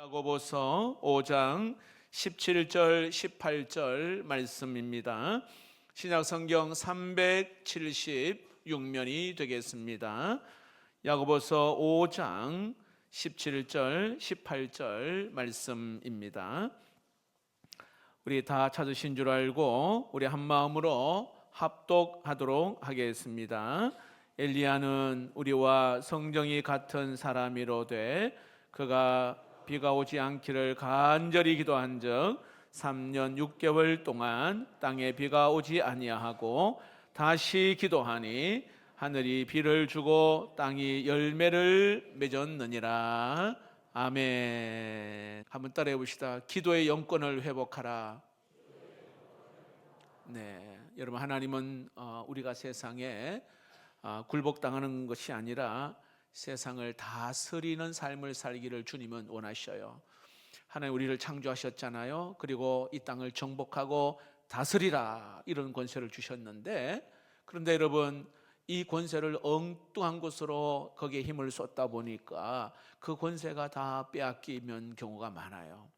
야고보서 5장 17절 18절 말씀입니다. 신약성경 376면이 되겠습니다. 야고보서 5장 17절 18절 말씀입니다. 우리 다 찾으신 줄 알고 우리 한 마음으로 합독하도록 하겠습니다. 엘리야는 우리와 성정이 같은 사람이로되 그가 비가 오지 않기를 간절히 기도한즉 3년 6개월 동안 땅에 비가 오지 아니하고 다시 기도하니 하늘이 비를 주고 땅이 열매를 맺었느니라. 아멘. 한번 따라해 봅시다. 기도의 영권을 회복하라. 네, 여러분, 하나님은 우리가 세상에 굴복당하는 것이 아니라 세상을 다스리는 삶을 살기를 주님은 원하셔요. 하나님 우리를 창조하셨잖아요. 그리고 이 땅을 정복하고 다스리라 이런 권세를 주셨는데, 그런데 여러분, 이 권세를 엉뚱한 곳으로 거기에 힘을 쏟다 보니까 그 권세가 다 빼앗기는 경우가 많아요.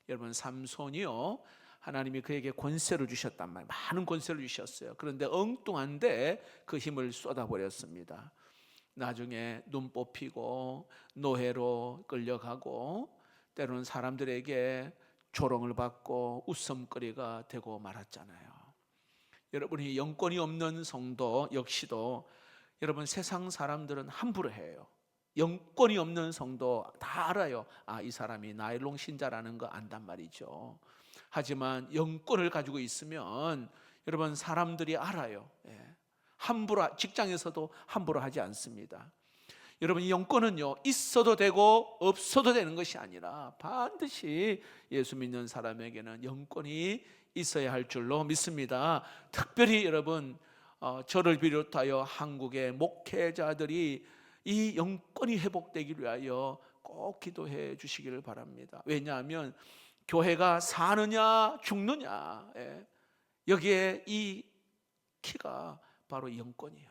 여러분, 삼손이요, 하나님이 그에게 권세를 주셨단 말이에요. 많은 권세를 주셨어요. 그런데 엉뚱한데 그 힘을 쏟아버렸습니다. 나중에 눈 뽑히고 노예로 끌려가고 때로는 사람들에게 조롱을 받고 웃음거리가 되고 말았잖아요. 여러분이 영권이 없는 성도 역시도 여러분, 세상 사람들은 함부로 해요. 영권이 없는 성도 다 알아요. 이 사람이 나일론 신자라는 거 안단 말이죠. 하지만 영권을 가지고 있으면 여러분, 사람들이 알아요. 함부로, 직장에서도 함부로 하지 않습니다. 여러분, 이 영권은요, 있어도 되고 없어도 되는 것이 아니라 반드시 예수 믿는 사람에게는 영권이 있어야 할 줄로 믿습니다. 특별히 여러분, 저를 비롯하여 한국의 목회자들이 이 영권이 회복되기 위하여 꼭 기도해 주시기를 바랍니다. 왜냐하면 교회가 사느냐 죽느냐, 여기에 이 키가 바로 영권이에요.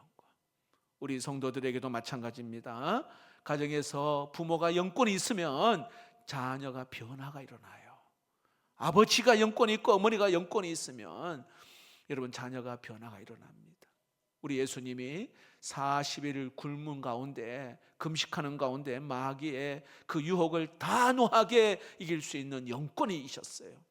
우리 성도들에게도 마찬가지입니다. 가정에서 부모가 영권이 있으면 자녀가 변화가 일어나요. 아버지가 영권이 있고 어머니가 영권이 있으면 여러분, 자녀가 변화가 일어납니다. 우리 예수님이 40일 굶은 가운데, 금식하는 가운데 마귀의 그 유혹을 단호하게 이길 수 있는 영권이 있었어요.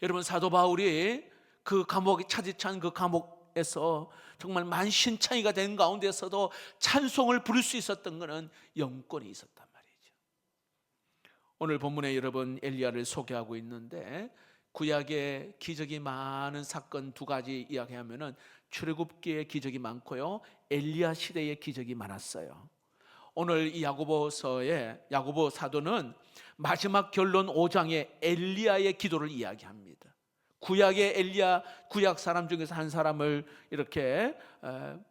여러분, 사도 바울이 그 감옥에 차디찬 그 감옥에서 정말 만신창이가 된 가운데서도 찬송을 부를 수 있었던 것은 영권이 있었단 말이죠. 오늘 본문에 여러분, 엘리야를 소개하고 있는데 구약의 기적이 많은 사건 두 가지 이야기하면은 출애굽기의 기적이 많고요, 엘리야 시대의 기적이 많았어요. 오늘 이 야고보서의 야고보 사도는 마지막 결론 5장에 엘리야의 기도를 이야기합니다. 구약의 엘리야, 구약 사람 중에서 한 사람을 이렇게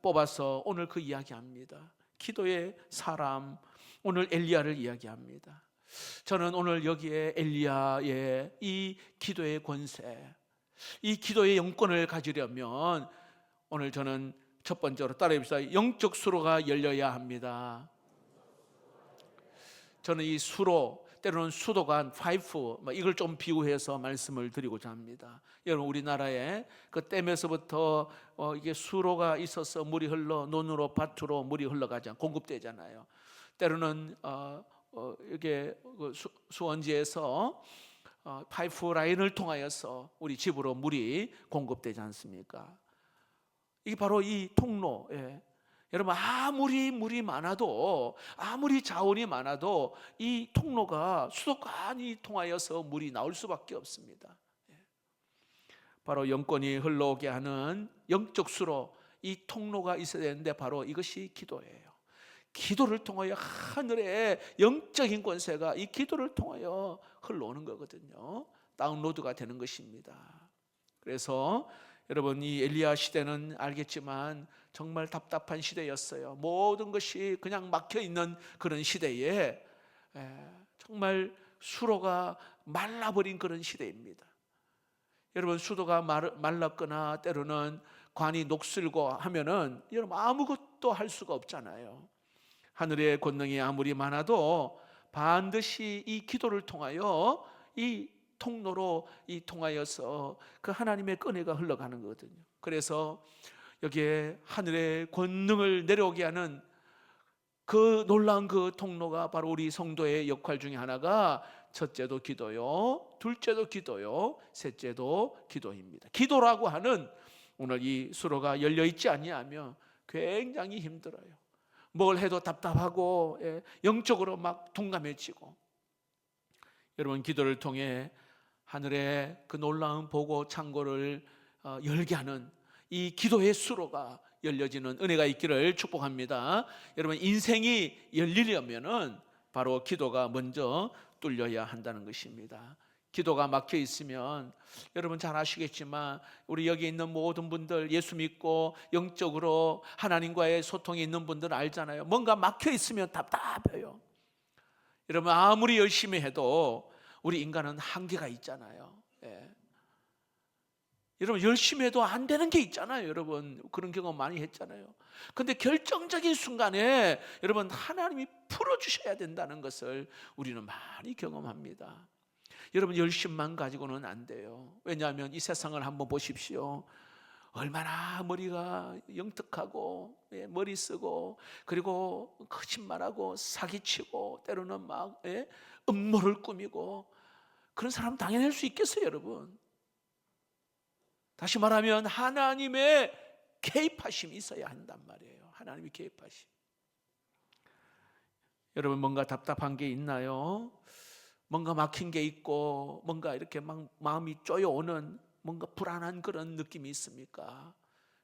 뽑아서 오늘 그 이야기합니다. 기도의 사람, 오늘 엘리야를 이야기합니다. 저는 오늘 여기에 엘리야의 이 기도의 권세, 이 기도의 영권을 가지려면 오늘 저는 첫 번째로 따라해봅시다. 영적 수로가 열려야 합니다. 저는 이 수로, 때로는 수도관, 파이프, 이걸 좀 비유해서 말씀을 드리고자 합니다. 여러분, 우리나라에 그 댐에서부터 이게 수로가 있어서 물이 흘러 논으로 밭으로 물이 흘러가지 않고 공급되잖아요. 때로는 이게 수원지에서 파이프 라인을 통하여서 우리 집으로 물이 공급되지 않습니까? 이게 바로 이 통로. 여러분, 아무리 물이 많아도, 아무리 자원이 많아도 이 통로가, 수도관이 통하여서 물이 나올 수밖에 없습니다. 바로 영권이 흘러오게 하는 영적 수로, 이 통로가 있어야 되는데 바로 이것이 기도예요. 기도를 통하여 하늘의 영적인 권세가 이 기도를 통하여 흘러오는 거거든요. 다운로드가 되는 것입니다. 그래서 여러분, 이 엘리야 시대는 알겠지만 정말 답답한 시대였어요. 모든 것이 그냥 막혀있는 그런 시대에 정말 수로가 말라버린 그런 시대입니다. 여러분, 수도가 말랐거나 때로는 관이 녹슬고 하면은 여러분, 아무것도 할 수가 없잖아요. 하늘의 권능이 아무리 많아도 반드시 이 기도를 통하여 이 통로로 통하여서 그 하나님의 은혜가 흘러가는 거거든요. 그래서 여기에 하늘의 권능을 내려오게 하는 그 놀라운 그 통로가 바로 우리 성도의 역할 중에 하나가 첫째도 기도요, 둘째도 기도요, 셋째도 기도입니다. 기도라고 하는 오늘 이 수로가 열려 있지 아니하면 굉장히 힘들어요. 뭘 해도 답답하고 영적으로 막 둔감해지고. 여러분, 기도를 통해 하늘의 그 놀라운 보고 창고를 열게 하는 이 기도의 수로가 열려지는 은혜가 있기를 축복합니다. 여러분, 인생이 열리려면은 바로 기도가 먼저 뚫려야 한다는 것입니다. 기도가 막혀 있으면 여러분 잘 아시겠지만 우리 여기 있는 모든 분들 예수 믿고 영적으로 하나님과의 소통이 있는 분들은 알잖아요. 뭔가 막혀 있으면 답답해요. 여러분, 아무리 열심히 해도 우리 인간은 한계가 있잖아요. 여러분, 열심히 해도 안 되는 게 있잖아요. 여러분, 그런 경험 많이 했잖아요. 근데 결정적인 순간에 여러분, 하나님이 풀어주셔야 된다는 것을 우리는 많이 경험합니다. 여러분, 열심만 가지고는 안 돼요. 왜냐하면 이 세상을 한번 보십시오. 얼마나 머리가 영특하고 머리 쓰고 그리고 거짓말하고 사기치고 때로는 막 음모를 꾸미고 그런 사람 당해낼 수 있겠어요, 여러분? 다시 말하면 하나님의 개입하심이 있어야 한단 말이에요. 하나님의 개입하심. 여러분, 뭔가 답답한 게 있나요? 뭔가 막힌 게 있고 뭔가 이렇게 막 마음이 쪼여오는 뭔가 불안한 그런 느낌이 있습니까?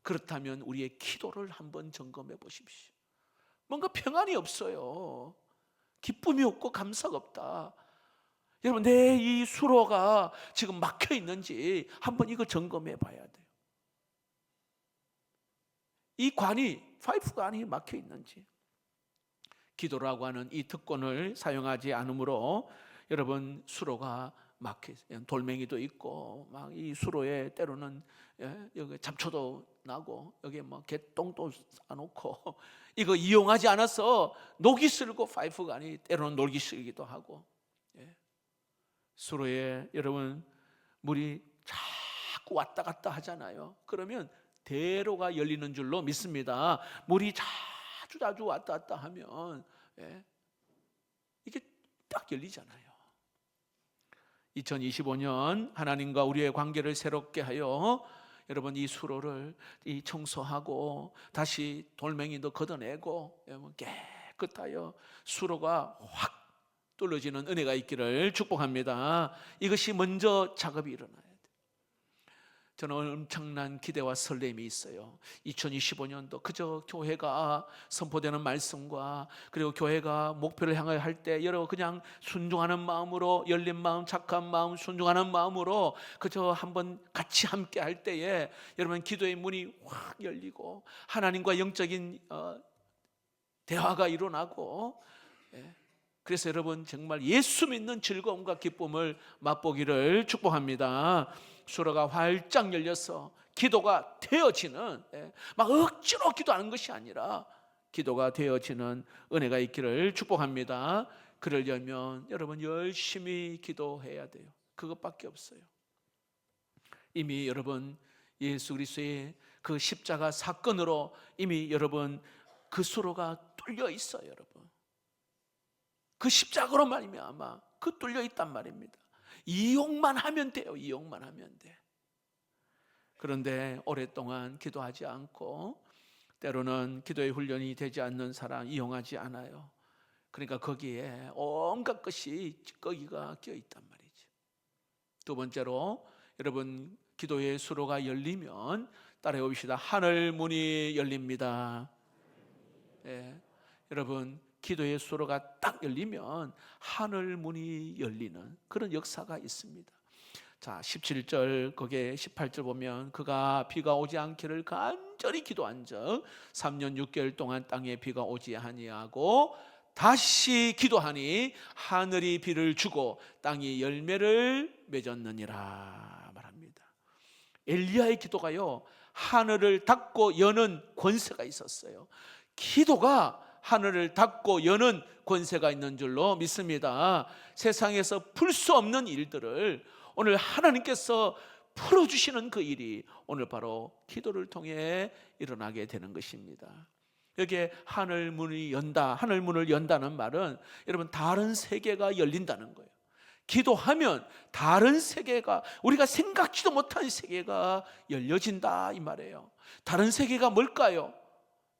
그렇다면 우리의 기도를 한번 점검해 보십시오. 뭔가 평안이 없어요. 기쁨이 없고 감사가 없다. 여러분, 내 이 수로가 지금 막혀 있는지 한번 이거 점검해 봐야 돼요. 이 파이프관이 막혀 있는지. 기도라고 하는 이 특권을 사용하지 않으므로 여러분, 수로가 막혀 있어요. 돌멩이도 있고 막 이 수로에 때로는 여기 잡초도 나고 여기에 막 개똥도 싸놓고 이거 이용하지 않아서 녹이 슬고 파이프관이 때로는 녹이 슬기도 하고. 수로에 여러분 물이 자꾸 왔다 갔다 하잖아요. 그러면 대로가 열리는 줄로 믿습니다. 물이 자주 왔다 갔다 하면 이게 딱 열리잖아요. 2025년 하나님과 우리의 관계를 새롭게 하여 여러분, 이 수로를 청소하고 다시 돌멩이도 걷어내고 깨끗하여 수로가 확 뚫어지는 은혜가 있기를 축복합니다. 이것이 먼저 작업이 일어나야 돼요. 저는 엄청난 기대와 설렘이 있어요. 2025년도 그저 교회가 선포되는 말씀과 그리고 교회가 목표를 향하여 할 때 여러분 그냥 순종하는 마음으로, 열린 마음, 착한 마음, 순종하는 마음으로 그저 한번 같이 함께 할 때에 여러분 기도의 문이 확 열리고 하나님과 영적인 대화가 일어나고, 그래서 여러분 정말 예수 믿는 즐거움과 기쁨을 맛보기를 축복합니다. 수로가 활짝 열려서 기도가 되어지는, 막 억지로 기도하는 것이 아니라 기도가 되어지는 은혜가 있기를 축복합니다. 그러려면 여러분 열심히 기도해야 돼요. 그것밖에 없어요. 이미 여러분 예수 그리스도의 그 십자가 사건으로 이미 여러분 그 수로가 뚫려 있어요. 여러분 그 십자가로 말미암아 그 뚫려 있단 말입니다. 이용만 하면 돼요. 이용만 하면 돼. 그런데 오랫동안 기도하지 않고 때로는 기도의 훈련이 되지 않는 사람 이용하지 않아요. 그러니까 거기에 온갖 것이 찌꺼기가 껴 있단 말이죠. 두 번째로 여러분 기도의 수로가 열리면 따라해 봅시다. 하늘 문이 열립니다. 여러분 기도의 수로가 딱 열리면 하늘 문이 열리는 그런 역사가 있습니다. 자, 17절 거기에 18절 보면 그가 비가 오지 않기를 간절히 기도한 적 3년 6개월 동안 땅에 비가 오지 아니하고 다시 기도하니 하늘이 비를 주고 땅이 열매를 맺었느니라 말합니다. 엘리야의 기도가요 하늘을 닫고 여는 권세가 있었어요. 기도가 하늘을 닫고 여는 권세가 있는 줄로 믿습니다. 세상에서 풀 수 없는 일들을 오늘 하나님께서 풀어주시는 그 일이 오늘 바로 기도를 통해 일어나게 되는 것입니다. 여기에 하늘 문이 연다, 하늘 문을 연다는 말은 여러분 다른 세계가 열린다는 거예요. 기도하면 다른 세계가, 우리가 생각지도 못한 세계가 열려진다 이 말이에요. 다른 세계가 뭘까요?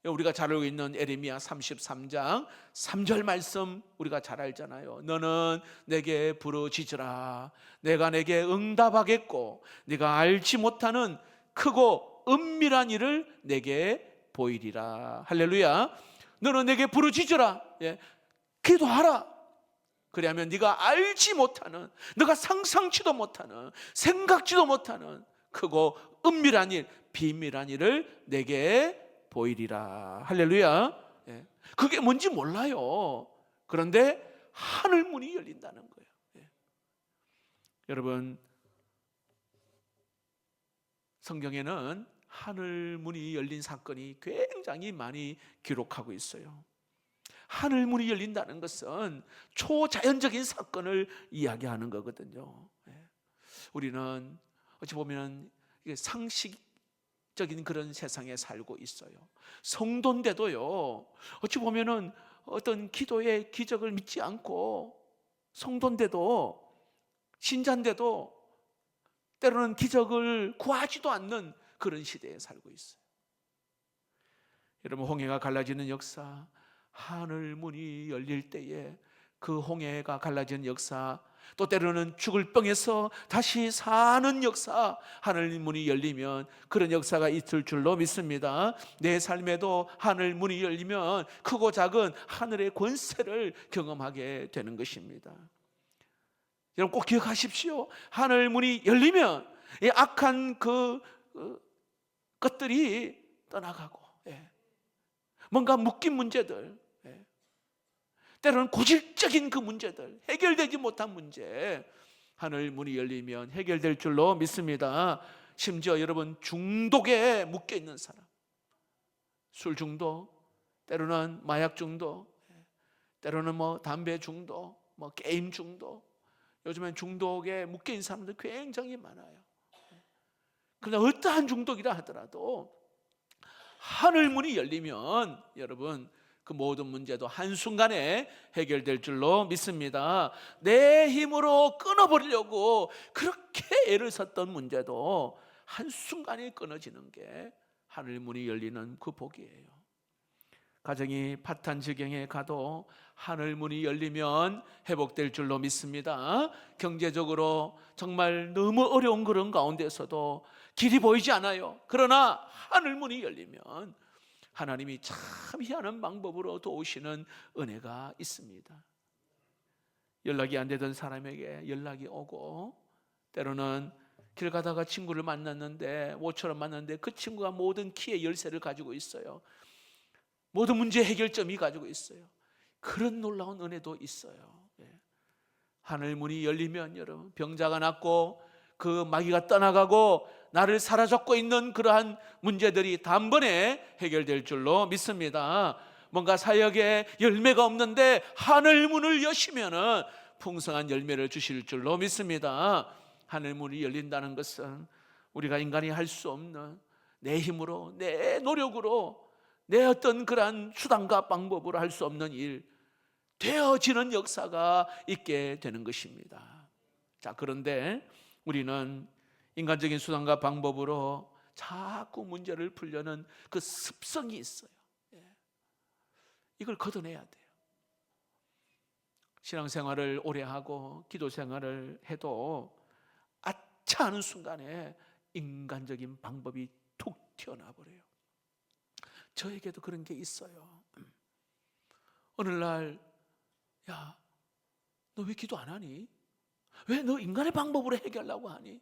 우리가 잘 알고 있는 에레미야 33장 3절 말씀 우리가 잘 알잖아요. 너는 내게 부르짖으라. 내가 내게 응답하겠고 네가 알지 못하는 크고 은밀한 일을 내게 보이리라. 할렐루야. 너는 내게 부르짖으라. 기도하라. 그리하면 네가 알지 못하는, 네가 상상치도 못하는, 생각지도 못하는 크고 은밀한 일, 비밀한 일을 내게 보이리라. 할렐루야. 그게 뭔지 몰라요. 그런데 하늘 문이 열린다는 거예요. 여러분, 성경에는 하늘 문이 열린 사건이 굉장히 많이 기록하고 있어요. 하늘 문이 열린다는 것은 초자연적인 사건을 이야기하는 거거든요. 우리는 어찌 보면 상식적인 그런 세상에 살고 있어요. 성도인데도요, 어찌 보면은 어떤 기도의 기적을 믿지 않고, 성도인데도, 신자인데도 때로는 기적을 구하지도 않는 그런 시대에 살고 있어요. 여러분, 홍해가 갈라지는 역사, 하늘 문이 열릴 때에 그 홍해가 갈라지는 역사, 또 때로는 죽을 병에서 다시 사는 역사, 하늘 문이 열리면 그런 역사가 있을 줄로 믿습니다. 내 삶에도 하늘 문이 열리면 크고 작은 하늘의 권세를 경험하게 되는 것입니다. 여러분 꼭 기억하십시오. 하늘 문이 열리면 이 악한 그 것들이 떠나가고, 뭔가 묶인 문제들, 때로는 고질적인 그 문제들, 해결되지 못한 문제, 하늘 문이 열리면 해결될 줄로 믿습니다. 심지어 여러분, 중독에 묶여 있는 사람, 술 중독, 때로는 마약 중독, 때로는 담배 중독, 게임 중독, 요즘엔 중독에 묶여 있는 사람들 굉장히 많아요. 그러나 어떠한 중독이라 하더라도 하늘 문이 열리면 여러분 그 모든 문제도 한순간에 해결될 줄로 믿습니다. 내 힘으로 끊어버리려고 그렇게 애를 썼던 문제도 한순간에 끊어지는 게 하늘 문이 열리는 그 복이에요. 가정이 파탄지경에 가도 하늘 문이 열리면 회복될 줄로 믿습니다. 경제적으로 정말 너무 어려운 그런 가운데서도 길이 보이지 않아요. 그러나 하늘 문이 열리면 하나님이 참 희한한 방법으로 도우시는 은혜가 있습니다. 연락이 안 되던 사람에게 연락이 오고, 때로는 길 가다가 친구를 만났는데, 모처럼 만났는데 그 친구가 모든 키의 열쇠를 가지고 있어요. 모든 문제 해결점이 가지고 있어요. 그런 놀라운 은혜도 있어요. 하늘 문이 열리면 여러분, 병자가 낫고 그 마귀가 떠나가고 나를 사로잡고 있는 그러한 문제들이 단번에 해결될 줄로 믿습니다. 뭔가 사역에 열매가 없는데 하늘 문을 여시면은 풍성한 열매를 주실 줄로 믿습니다. 하늘 문이 열린다는 것은 우리가 인간이 할 수 없는, 내 힘으로, 내 노력으로, 내 어떤 그러한 수단과 방법으로 할 수 없는 일, 되어지는 역사가 있게 되는 것입니다. 자, 그런데 우리는 인간적인 수단과 방법으로 자꾸 문제를 풀려는 그 습성이 있어요. 이걸 걷어내야 돼요. 신앙생활을 오래 하고 기도생활을 해도 아차 하는 순간에 인간적인 방법이 툭 튀어나와 버려요. 저에게도 그런 게 있어요. 어느 날, 야, 너 왜 기도 안 하니? 왜 너 인간의 방법으로 해결하려고 하니?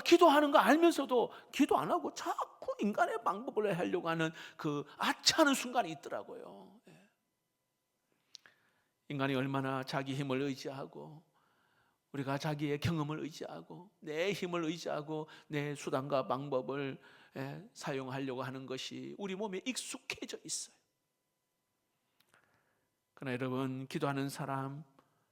기도하는 거 알면서도 기도 안 하고 자꾸 인간의 방법으로 하려고 하는 그 아차하는 순간이 있더라고요. 인간이 얼마나 자기 힘을 의지하고, 우리가 자기의 경험을 의지하고, 내 힘을 의지하고 내 수단과 방법을 사용하려고 하는 것이 우리 몸에 익숙해져 있어요. 그러나 여러분, 기도하는 사람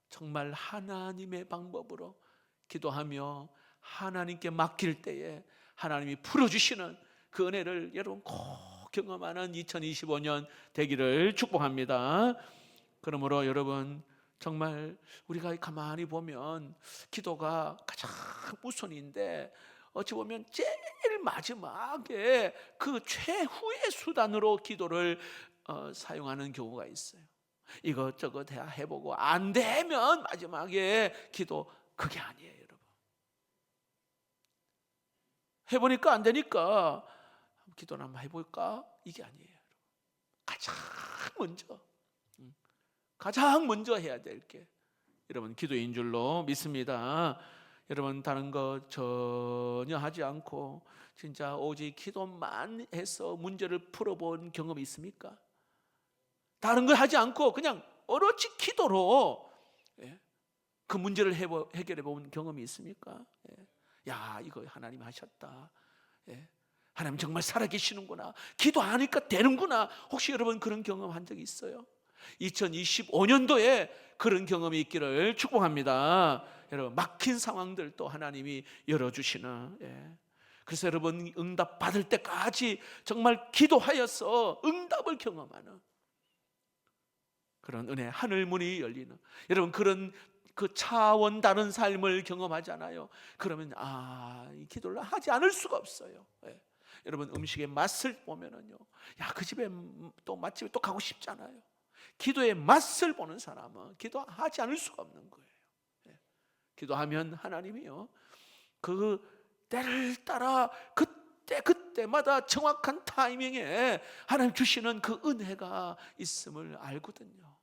정말 하나님의 방법으로 기도하며 하나님께 맡길 때에 하나님이 풀어주시는 그 은혜를 여러분 꼭 경험하는 2025년 되기를 축복합니다. 그러므로 여러분, 정말 우리가 가만히 보면 기도가 가장 우선인데 어찌 보면 제일 마지막에 그 최후의 수단으로 기도를 사용하는 경우가 있어요. 이것저것 해보고 안 되면 마지막에 기도, 그게 아니에요 여러분. 해보니까 안 되니까 기도나 한번 해볼까? 이게 아니에요 여러분. 가장 먼저 해야 될 게 여러분 기도인 줄로 믿습니다. 여러분, 다른 거 전혀 하지 않고 진짜 오직 기도만 해서 문제를 풀어본 경험이 있습니까? 다른 거 하지 않고 그냥 오로지 기도로 그 문제를 해결해 본 경험이 있습니까? 야, 이거 하나님 하셨다. 하나님 정말 살아계시는구나. 기도하니까 되는구나. 혹시 여러분 그런 경험 한 적이 있어요? 2025년도에 그런 경험이 있기를 축복합니다. 여러분, 막힌 상황들도 하나님이 열어주시는, 그래서 여러분 응답 받을 때까지 정말 기도하여서 응답을 경험하는 그런 은혜, 하늘 문이 열리는, 여러분 그런 그 차원 다른 삶을 경험하잖아요. 그러면 이 기도를 하지 않을 수가 없어요. 여러분, 음식의 맛을 보면은요, 야, 그 집에 또 맛집에 또 가고 싶잖아요. 기도의 맛을 보는 사람은 기도하지 않을 수가 없는 거예요. 기도하면 하나님이요, 그 때를 따라 그때마다 정확한 타이밍에 하나님 주시는 그 은혜가 있음을 알거든요.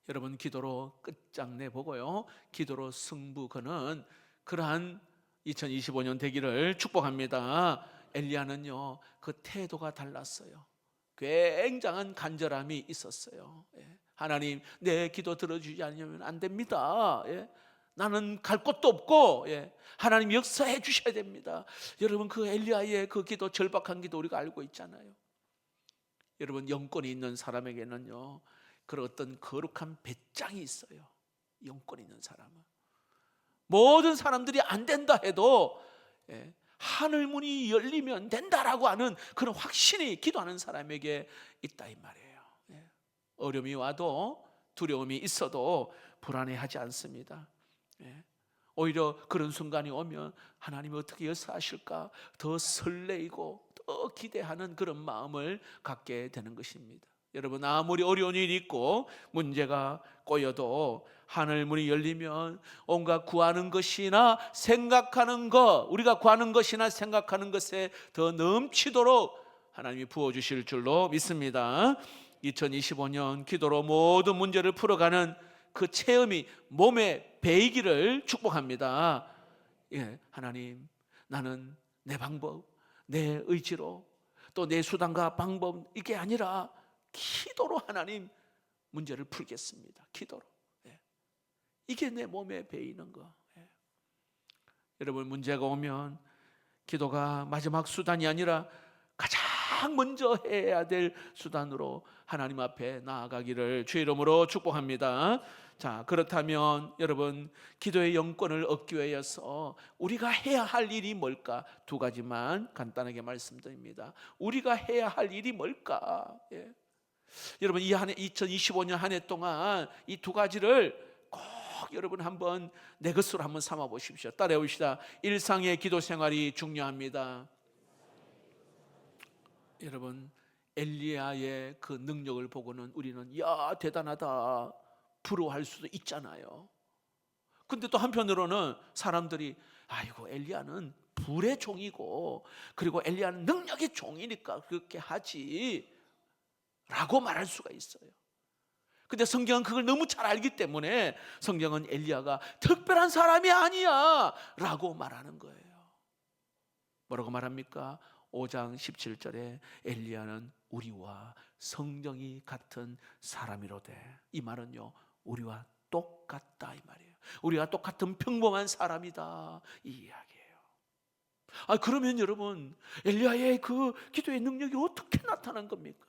여러분, 기도로 끝장내 보고요, 기도로 승부 거는 그러한 2025년 되기를 축복합니다. 엘리야는요, 그 태도가 달랐어요. 굉장한 간절함이 있었어요. 하나님, 내 기도 들어주지 않으면 안 됩니다. 나는 갈 곳도 없고, 하나님 역사해 주셔야 됩니다. 여러분, 그 엘리야의 그 기도, 절박한 기도 우리가 알고 있잖아요. 여러분, 영권이 있는 사람에게는요, 그런 어떤 거룩한 배짱이 있어요. 영권 있는 사람은 모든 사람들이 안 된다 해도 하늘 문이 열리면 된다라고 하는 그런 확신이 기도하는 사람에게 있다 이 말이에요. 어려움이 와도 두려움이 있어도 불안해하지 않습니다. 오히려 그런 순간이 오면 하나님이 어떻게 역사하실까 더 설레이고 더 기대하는 그런 마음을 갖게 되는 것입니다. 여러분, 아무리 어려운 일이 있고 문제가 꼬여도 하늘 문이 열리면 온갖 구하는 것이나 생각하는 것, 우리가 구하는 것이나 생각하는 것에 더 넘치도록 하나님이 부어주실 줄로 믿습니다. 2025년 기도로 모든 문제를 풀어가는 그 체험이 몸에 배이기를 축복합니다. 하나님, 나는 내 방법, 내 의지로 또 내 수단과 방법 이게 아니라 기도로 하나님 문제를 풀겠습니다. 기도로. 이게 내 몸에 배이는 거. 여러분, 문제가 오면 기도가 마지막 수단이 아니라 가장 먼저 해야 될 수단으로 하나님 앞에 나아가기를 주의 이름으로 축복합니다. 자, 그렇다면 여러분, 기도의 영권을 얻기 위해서 우리가 해야 할 일이 뭘까? 두 가지만 간단하게 말씀드립니다. 우리가 해야 할 일이 뭘까? 여러분, 이 한 해 2025년 한 해 동안 이 두 가지를 꼭 여러분 한번 내 것으로 한번 삼아 보십시오. 따라해 봅시다. 일상의 기도 생활이 중요합니다. 여러분, 엘리야의 그 능력을 보고는 우리는 야, 대단하다 부러워할 수도 있잖아요. 근데 또 한편으로는 사람들이 아이고, 엘리야는 불의 종이고 그리고 엘리야는 능력의 종이니까 그렇게 하지 라고 말할 수가 있어요. 근데 성경은 그걸 너무 잘 알기 때문에 성경은 엘리야가 특별한 사람이 아니야 라고 말하는 거예요. 뭐라고 말합니까? 5장 17절에 엘리야는 우리와 성정이 같은 사람이로되, 이 말은요, 우리와 똑같다 이 말이에요. 우리가 똑같은 평범한 사람이다 이 이야기예요. 그러면 여러분, 엘리야의 그 기도의 능력이 어떻게 나타난 겁니까?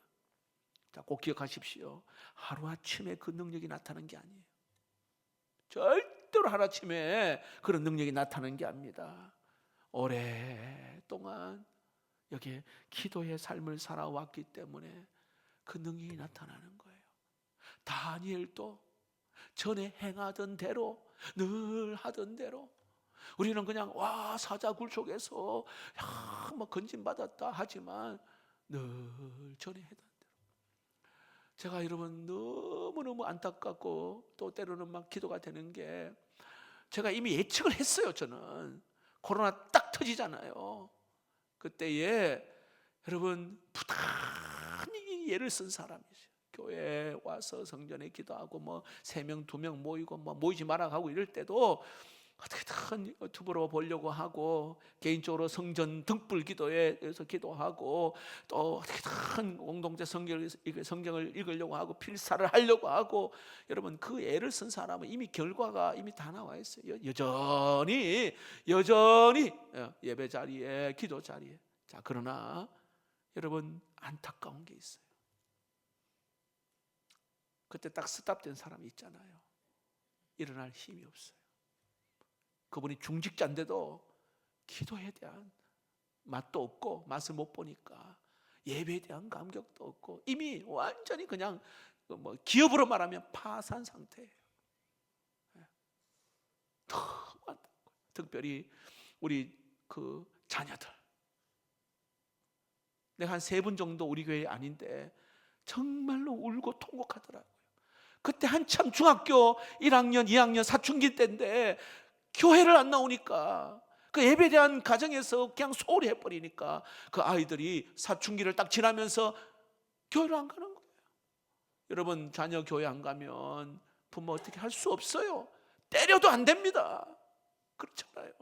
자, 꼭 기억하십시오. 하루아침에 그 능력이 나타나는 게 아니에요. 절대로 하루아침에 그런 능력이 나타나는 게 아닙니다. 오랫동안 여기에 기도의 삶을 살아왔기 때문에 그 능력이 나타나는 거예요. 다니엘도 전에 행하던 대로, 늘 하던 대로, 우리는 그냥 와 사자굴 속에서 막 건진받았다 하지만 늘 전에 했던 대로. 제가 여러분 너무너무 안타깝고 또 때로는 막 기도가 되는 게, 제가 이미 예측을 했어요. 저는 코로나 딱 터지잖아요. 그때에 여러분 부단히 예를 쓴 사람이죠. 교회에 와서 성전에 기도하고 뭐 3명 2명 모이고 뭐 모이지 마라 하고 이럴 때도 어떻게든 유튜브로 보려고 하고, 개인적으로 성전 등불 기도에서 기도하고, 또 어떻게든 공동체 성경을 읽으려고 하고 필사를 하려고 하고. 여러분 그 애를 쓴 사람은 이미 결과가 이미 다 나와 있어요. 여전히 예배 자리에, 기도 자리에. 자, 그러나 여러분 안타까운 게 있어요. 그때 딱 스탑된 사람이 있잖아요. 일어날 힘이 없어요. 그분이 중직자인데도 기도에 대한 맛도 없고, 맛을 못 보니까 예배에 대한 감격도 없고, 이미 완전히 그냥 뭐 기업으로 말하면 파산 상태예요. 특별히 우리 그 자녀들, 내가 한 3분 정도 우리 교회 아닌데 정말로 울고 통곡하더라고요. 그때 한참 중학교 1학년, 2학년 사춘기 때인데 교회를 안 나오니까, 그 예배에 대한 가정에서 그냥 소홀히 해버리니까 그 아이들이 사춘기를 딱 지나면서 교회를 안 가는 거예요. 여러분 자녀 교회 안 가면 부모 어떻게 할 수 없어요. 때려도 안 됩니다. 그렇잖아요.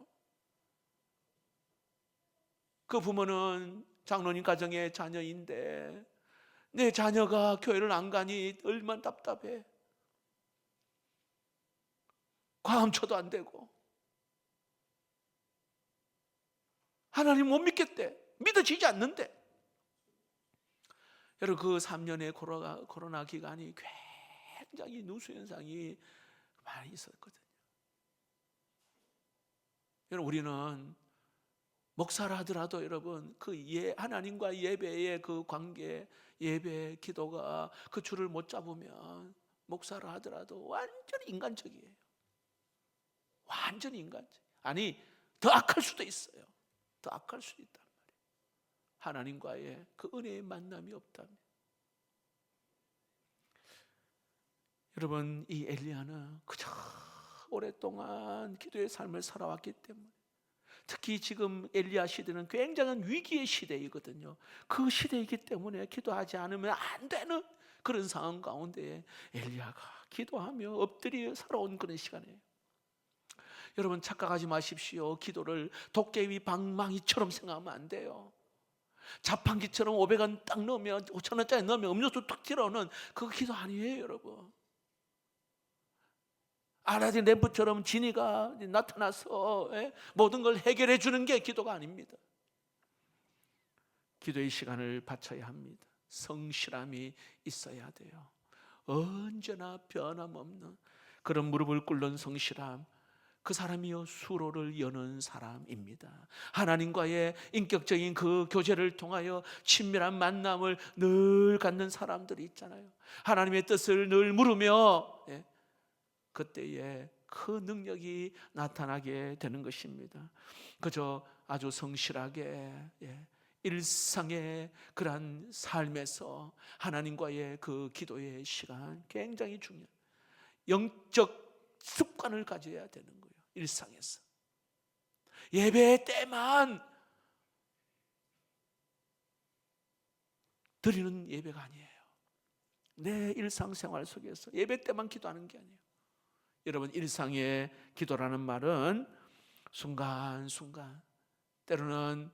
그 부모는 장로님 가정의 자녀인데 내 자녀가 교회를 안 가니 얼마나 답답해. 과음쳐도 안 되고, 하나님 못 믿겠대. 믿어지지 않는데. 여러분 그 3년의 코로나 기간이 굉장히 누수 현상이 많이 있었거든요. 여러분 우리는 목사라 하더라도 여러분 그 하나님과 예배의 그 관계, 예배 기도가 그 줄을 못 잡으면 목사라 하더라도 완전히 인간적이에요. 완전히 인간적. 아니 더 악할 수도 있어요. 더 악할 수 있단 말이에요. 하나님과의 그 은혜의 만남이 없다면. 여러분 이 엘리야는 그저 오랫동안 기도의 삶을 살아왔기 때문에, 특히 지금 엘리야 시대는 굉장한 위기의 시대이거든요. 그 시대이기 때문에 기도하지 않으면 안 되는 그런 상황 가운데 엘리야가 기도하며 엎드려 살아온 그런 시간이에요. 여러분 착각하지 마십시오. 기도를 도깨비 방망이처럼 생각하면 안 돼요. 자판기처럼 500원 딱 넣으면, 5,000원짜리 넣으면 음료수 툭 튀어오는 그 기도 아니에요. 여러분 알라딘 램프처럼 지니가 나타나서 모든 걸 해결해 주는 게 기도가 아닙니다. 기도의 시간을 바쳐야 합니다. 성실함이 있어야 돼요. 언제나 변함없는 그런 무릎을 꿇는 성실함, 그 사람이요 수로를 여는 사람입니다. 하나님과의 인격적인 그 교제를 통하여 친밀한 만남을 늘 갖는 사람들이 있잖아요. 하나님의 뜻을 늘 물으며 그때에 그 능력이 나타나게 되는 것입니다. 그저 아주 성실하게 일상의 그러한 삶에서 하나님과의 그 기도의 시간 굉장히 중요해요. 영적 습관을 가져야 되는 거예요. 일상에서 예배 때만 드리는 예배가 아니에요. 내 일상생활 속에서 예배 때만 기도하는 게 아니에요. 여러분 일상의 기도라는 말은 순간순간, 때로는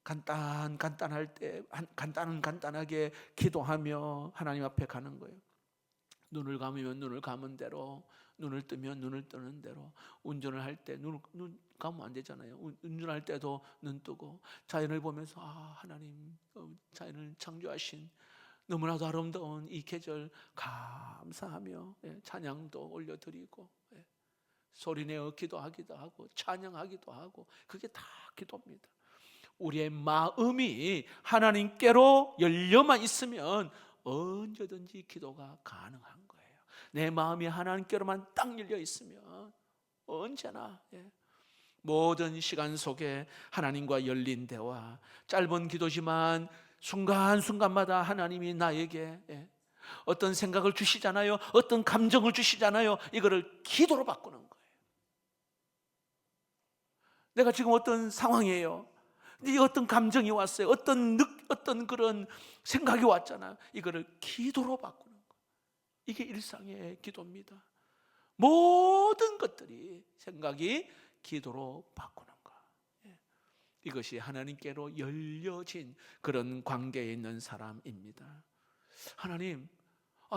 간단할 때 간단하게 기도하며 하나님 앞에 가는 거예요. 눈을 감으면 눈을 감은 대로, 눈을 뜨면 눈을 뜨는 대로, 운전을 할 때 눈 감으면 안 되잖아요. 운전할 때도 눈 뜨고, 자연을 보면서 하나님 자연을 창조하신 너무나도 아름다운 이 계절 감사하며 찬양도 올려드리고 소리내어 기도하기도 하고 찬양하기도 하고, 그게 다 기도입니다. 우리의 마음이 하나님께로 열려만 있으면 언제든지 기도가 가능한 거예요. 내 마음이 하나님께로만 딱 열려 있으면 언제나 모든 시간 속에 하나님과 열린 대화, 짧은 기도지만 순간순간마다 하나님이 나에게 어떤 생각을 주시잖아요. 어떤 감정을 주시잖아요. 이거를 기도로 바꾸는 거예요. 내가 지금 어떤 상황이에요. 이 어떤 감정이 왔어요. 어떤 그런 생각이 왔잖아요. 이거를 기도로 바꾸는 거예요. 이게 일상의 기도입니다. 모든 것들이 생각이 기도로 바꾸는 거. 이것이 하나님께로 열려진 그런 관계에 있는 사람입니다. 하나님,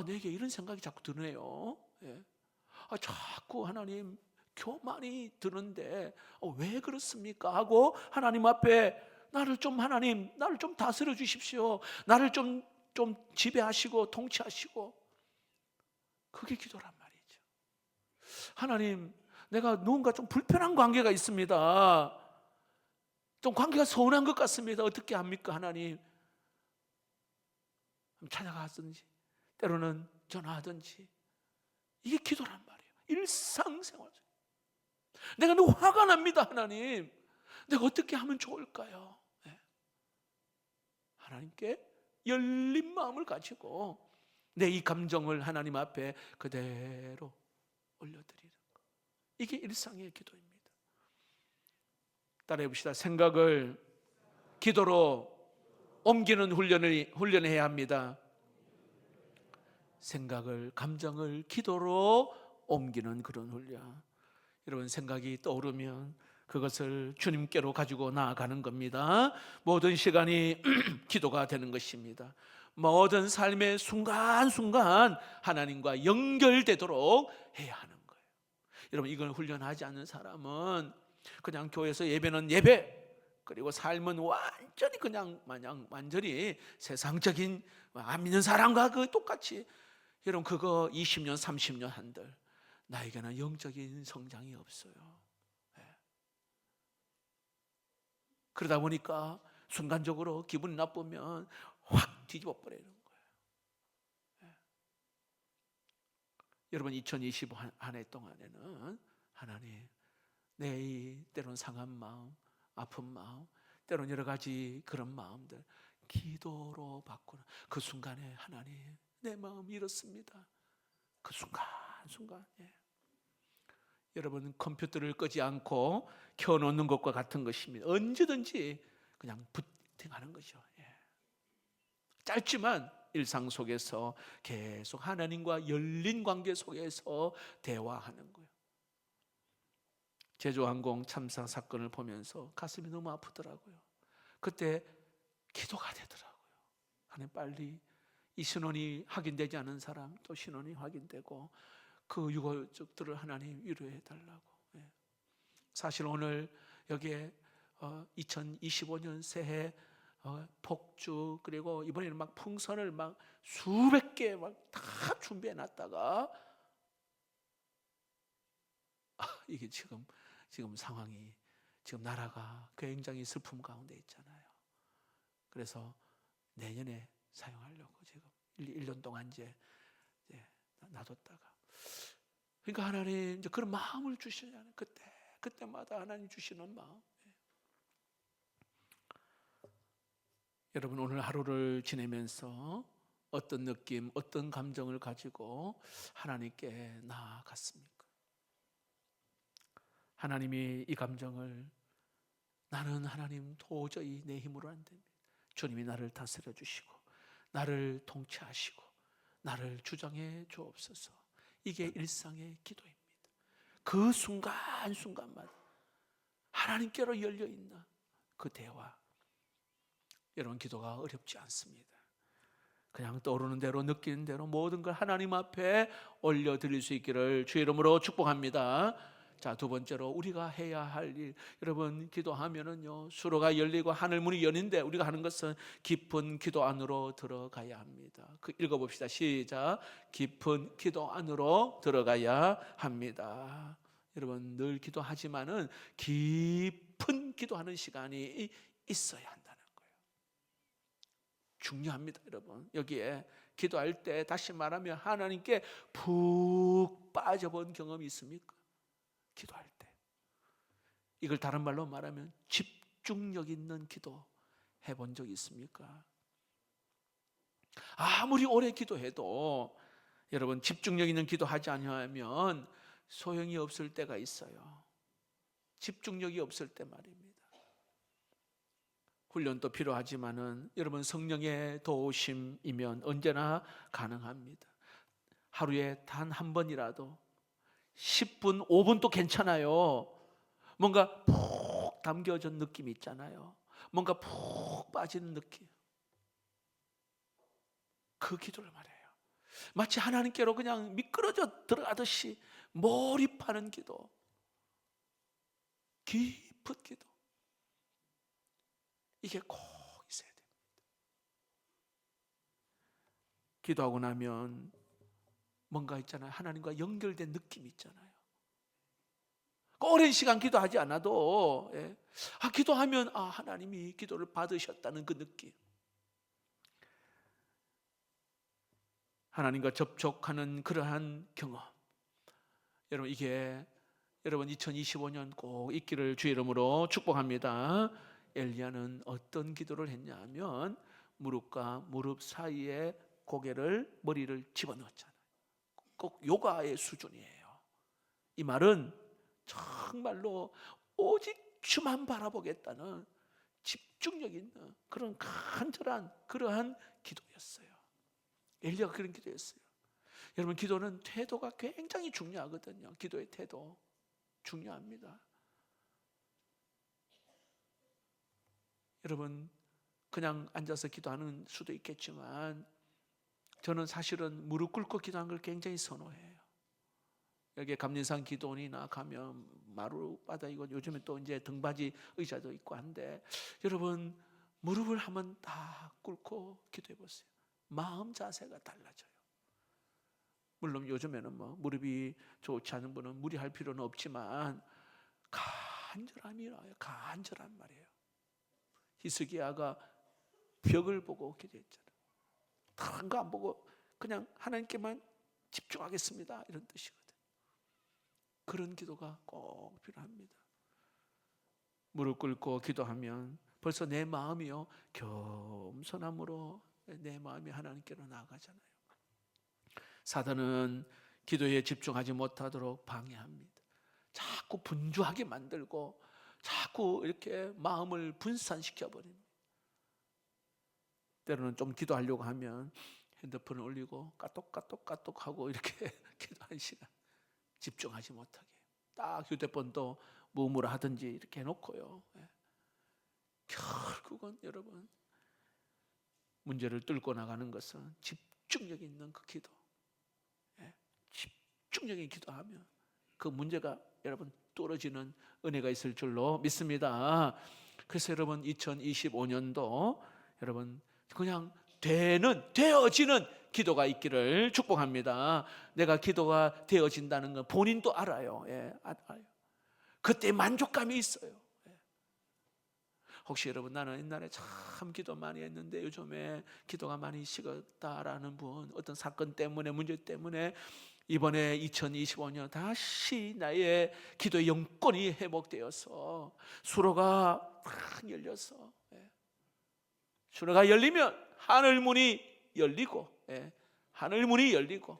내게 이런 생각이 자꾸 드네요. 자꾸 하나님 교만이 드는데 왜 그렇습니까? 하고 하나님 앞에 나를 좀 다스려 주십시오. 나를 좀 지배하시고 통치하시고. 그게 기도란 말이죠. 하나님, 내가 누군가 좀 불편한 관계가 있습니다. 좀 관계가 서운한 것 같습니다. 어떻게 합니까, 하나님? 찾아가든지 때로는 전화하든지. 이게 기도란 말이에요. 일상생활. 내가 너무 화가 납니다, 하나님. 내가 어떻게 하면 좋을까요? 하나님께 열린 마음을 가지고 내 이 감정을 하나님 앞에 그대로 올려드리는 것. 이게 일상의 기도입니다. 따라해 봅시다. 생각을 기도로 옮기는 훈련을 해야 합니다. 생각을, 감정을 기도로 옮기는 그런 훈련. 여러분, 생각이 떠오르면 그것을 주님께로 가지고 나아가는 겁니다. 모든 시간이 기도가 되는 것입니다. 모든 삶의 순간순간 하나님과 연결되도록 해야 하는 거예요. 여러분, 이걸 훈련하지 않는 사람은 그냥 교회에서 예배는 예배, 그리고 삶은 완전히 그냥 마냥 완전히 세상적인 안 믿는 사람과 그 똑같이, 여러분 그거 20년 30년 한들 나에게는 영적인 성장이 없어요. 그러다 보니까 순간적으로 기분이 나쁘면 확 뒤집어 버리는 거예요. 여러분, 2025 한 해 동안에는 하나님, 내 이 때론 상한 마음, 아픈 마음, 때론 여러 가지 그런 마음들 기도로 바꾸는 그 순간에, 하나님, 내 마음이 이렇습니다. 그 순간. 여러분, 컴퓨터를 끄지 않고 켜놓는 것과 같은 것입니다. 언제든지 그냥 부팅하는 거죠. 짧지만 일상 속에서 계속 하나님과 열린 관계 속에서 대화하는 거예요. 제주항공 참사 사건을 보면서 가슴이 너무 아프더라고요. 그때 기도가 되더라고요. 하나님, 빨리 이 신원이 확인되지 않은 사람 또 신원이 확인되고 그 유가족들을 하나님 위로해 달라고. 사실 오늘 여기에 2025년 새해 폭죽, 그리고 이번에는 막 풍선을 막 수백 개 막 다 준비해 놨다가 이게 지금 상황이, 지금 나라가 굉장히 슬픔 가운데 있잖아요. 그래서 내년에 사용하려고 지금 1년 동안 이제 놔뒀다가, 그러니까 하나님 이제 그런 마음을 주시잖아요. 그때마다 하나님 주시는 마음. 여러분, 오늘 하루를 지내면서 어떤 느낌, 어떤 감정을 가지고 하나님께 나아갔습니까? 하나님이 이 감정을, 나는 하나님 도저히 내 힘으로 안 됩니다. 주님이 나를 다스려 주시고 나를 통치하시고 나를 주장해 주옵소서. 이게 일상의 기도입니다. 그 순간순간마다 하나님께로 열려있나 그 대화. 여러분, 기도가 어렵지 않습니다. 그냥 떠오르는 대로, 느끼는 대로 모든 걸 하나님 앞에 올려드릴 수 있기를 주의 이름으로 축복합니다. 자, 두 번째로 우리가 해야 할 일, 여러분 기도하면은요 수로가 열리고 하늘 문이 여는데 우리가 하는 것은 깊은 기도 안으로 들어가야 합니다. 그 읽어봅시다. 시작. 깊은 기도 안으로 들어가야 합니다. 여러분 늘 기도하지만은 깊은 기도하는 시간이 있어야 한다는 거예요. 중요합니다, 여러분. 여기에 기도할 때 다시 말하면 하나님께 푹 빠져본 경험이 있습니까? 기도할 때. 이걸 다른 말로 말하면 집중력 있는 기도 해본 적 있습니까? 아무리 오래 기도해도 여러분 집중력 있는 기도하지 않으면 소용이 없을 때가 있어요. 집중력이 없을 때 말입니다. 훈련도 필요하지만은 여러분 성령의 도우심이면 언제나 가능합니다. 하루에 단 한 번이라도 10분, 5분도 괜찮아요. 뭔가 푹 담겨진 느낌이 있잖아요. 뭔가 푹 빠지는 느낌. 그 기도를 말해요. 마치 하나님께로 그냥 미끄러져 들어가듯이 몰입하는 기도. 깊은 기도. 이게 꼭 있어야 됩니다. 기도하고 나면 뭔가 있잖아요. 하나님과 연결된 느낌이 있잖아요. 오랜 시간 기도하지 않아도 기도하면 하나님이 기도를 받으셨다는 그 느낌. 하나님과 접촉하는 그러한 경험. 여러분 이게 여러분 2025년 꼭 있기를 주의 이름으로 축복합니다. 엘리야는 어떤 기도를 했냐 하면 무릎과 무릎 사이에 머리를 집어넣었잖아요. 꼭 요가의 수준이에요. 이 말은 정말로 오직 주만 바라보겠다는 집중력 있는 그런 간절한 그러한 기도였어요. 엘리야가 그런 기도였어요. 여러분 기도는 태도가 굉장히 중요하거든요. 기도의 태도 중요합니다. 여러분 그냥 앉아서 기도하는 수도 있겠지만 저는 사실은 무릎 꿇고 기도하는 걸 굉장히 선호해요. 여기 감리산 기도원이나 가면 마루바다 이거 요즘에 또 이제 등받이 의자도 있고 한데 여러분 무릎을 한번 다 꿇고 기도해 보세요. 마음 자세가 달라져요. 물론 요즘에는 무릎이 좋지 않은 분은 무리할 필요는 없지만 간절함이 나와요. 간절한 말이에요. 히스기야가 벽을 보고 기도했잖아요. 다른 거 안 보고 그냥 하나님께만 집중하겠습니다. 이런 뜻이거든요. 그런 기도가 꼭 필요합니다. 무릎 꿇고 기도하면 벌써 내 마음이요 겸손함으로 내 마음이 하나님께로 나아가잖아요. 사단은 기도에 집중하지 못하도록 방해합니다. 자꾸 분주하게 만들고 자꾸 이렇게 마음을 분산시켜 버립니다. 때로는 좀 기도하려고 하면 핸드폰을 올리고 까똑까똑 하고 이렇게 기도한 시간 집중하지 못하게 딱 휴대폰도 무음으로 하든지 이렇게 해놓고요. 결국은 여러분 문제를 뚫고 나가는 것은 집중력 있는 그 기도. 집중력 있게 기도하면 그 문제가 여러분 뚫어지는 은혜가 있을 줄로 믿습니다. 그래서 여러분 2025년도 여러분 그냥 되어지는 기도가 있기를 축복합니다. 내가 기도가 되어진다는 건 본인도 알아요. 알아요. 그때 만족감이 있어요. 혹시 여러분 나는 옛날에 참 기도 많이 했는데 요즘에 기도가 많이 식었다라는 분, 어떤 사건 때문에 문제 때문에 이번에 2025년 다시 나의 기도의 영권이 회복되어서 수로가 탁 열려서 수로가 열리면 하늘 문이 열리고 하늘 문이 열리고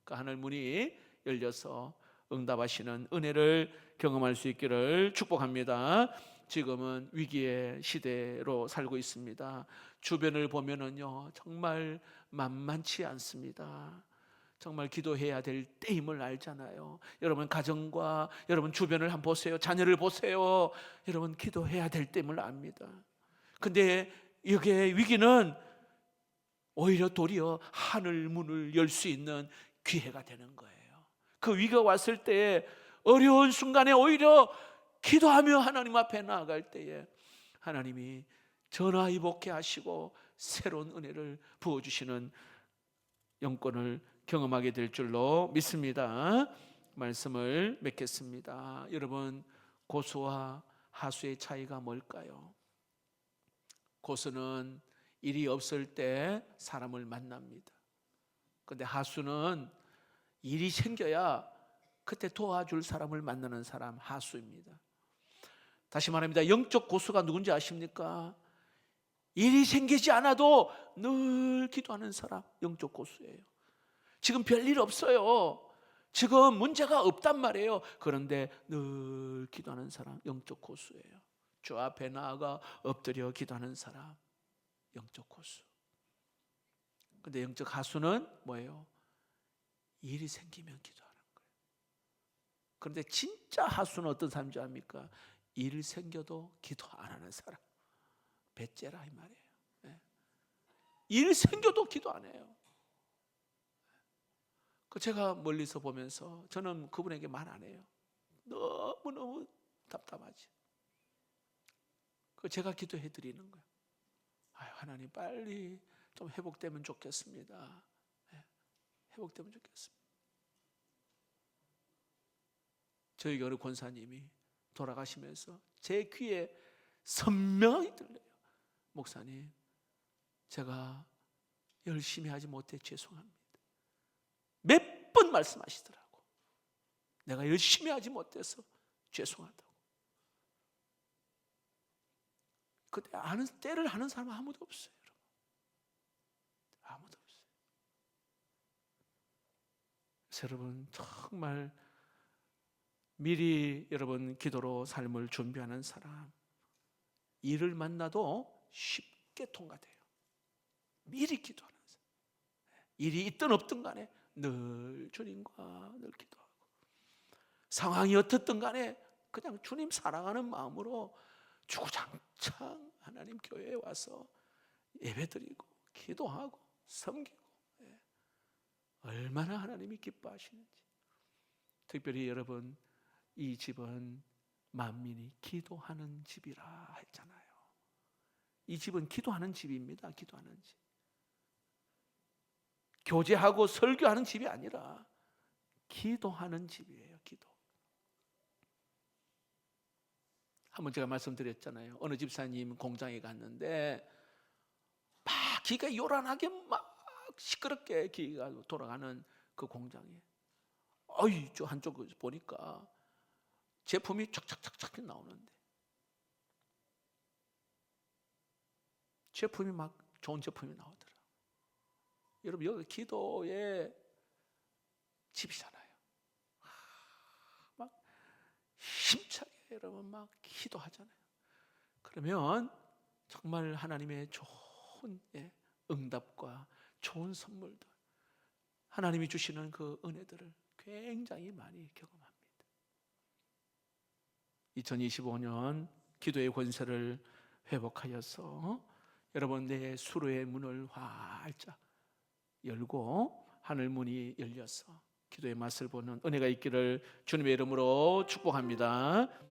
그 하늘 문이 열려서 응답하시는 은혜를 경험할 수 있기를 축복합니다. 지금은 위기의 시대로 살고 있습니다. 주변을 보면은요 정말 만만치 않습니다. 정말 기도해야 될 때임을 알잖아요. 여러분 가정과 여러분 주변을 한번 보세요. 자녀를 보세요. 여러분 기도해야 될 때임을 압니다. 근데 여기에 위기는 오히려 도리어 하늘 문을 열 수 있는 기회가 되는 거예요. 그 위기가 왔을 때 어려운 순간에 오히려 기도하며 하나님 앞에 나아갈 때에 하나님이 전화위복케 하시고 새로운 은혜를 부어주시는 영권을 경험하게 될 줄로 믿습니다. 말씀을 맺겠습니다. 여러분, 고수와 하수의 차이가 뭘까요? 고수는 일이 없을 때 사람을 만납니다. 그런데 하수는 일이 생겨야 그때 도와줄 사람을 만나는 사람, 하수입니다. 다시 말합니다. 영적 고수가 누군지 아십니까? 일이 생기지 않아도 늘 기도하는 사람, 영적 고수예요. 지금 별일 없어요. 지금 문제가 없단 말이에요. 그런데 늘 기도하는 사람, 영적 고수예요. 주 앞에 나아가 엎드려 기도하는 사람, 영적 고수. 그런데 영적 하수는 뭐예요? 일이 생기면 기도하는 거예요. 그런데 진짜 하수는 어떤 사람인지 압니까? 일 생겨도 기도 안 하는 사람, 배째라 이 말이에요. 일 생겨도 기도 안 해요. 제가 멀리서 보면서 저는 그분에게 말 안 해요. 너무너무 답답하지. 제가 기도해 드리는 거예요. 하나님 빨리 좀 회복되면 좋겠습니다. 회복되면 좋겠습니다. 저희 교회 권사님이 돌아가시면서 제 귀에 선명하게 들려요. 목사님, 제가 열심히 하지 못해 죄송합니다. 몇 번 말씀하시더라고. 내가 열심히 하지 못해서 죄송하다고. 그때 때를 하는 사람은 아무도 없어요. 아무도 없어요. 그래서 여러분, 정말 미리 여러분 기도로 삶을 준비하는 사람, 일을 만나도 쉽게 통과돼요. 미리 기도하는 사람. 일이 있든 없든 간에 늘 주님과 늘 기도하고, 상황이 어떻든 간에 그냥 주님 사랑하는 마음으로 주구장창 하나님 교회에 와서 예배드리고 기도하고 섬기고, 얼마나 하나님이 기뻐하시는지. 특별히 여러분, 이 집은 만민이 기도하는 집이라 했잖아요. 이 집은 기도하는 집입니다. 기도하는 집. 교제하고 설교하는 집이 아니라 기도하는 집이에요. 기도. 한번 제가 말씀드렸잖아요. 어느 집사님 공장에 갔는데 막 기가 요란하게 막 시끄럽게 기가 돌아가는 그 공장에, 저 한쪽 보니까 제품이 쫙쫙쫙쫙 나오는데, 제품이 막 좋은 제품이 나오더라. 여러분, 여기 기도의 집이잖아요. 막 힘차게 여러분 막 기도하잖아요. 그러면 정말 하나님의 좋은 응답과 좋은 선물들, 하나님이 주시는 그 은혜들을 굉장히 많이 경험합니다. 2025년 기도의 권세를 회복하여서 여러분 내 수로의 문을 활짝 열고 하늘 문이 열려서 기도의 맛을 보는 은혜가 있기를 주님의 이름으로 축복합니다.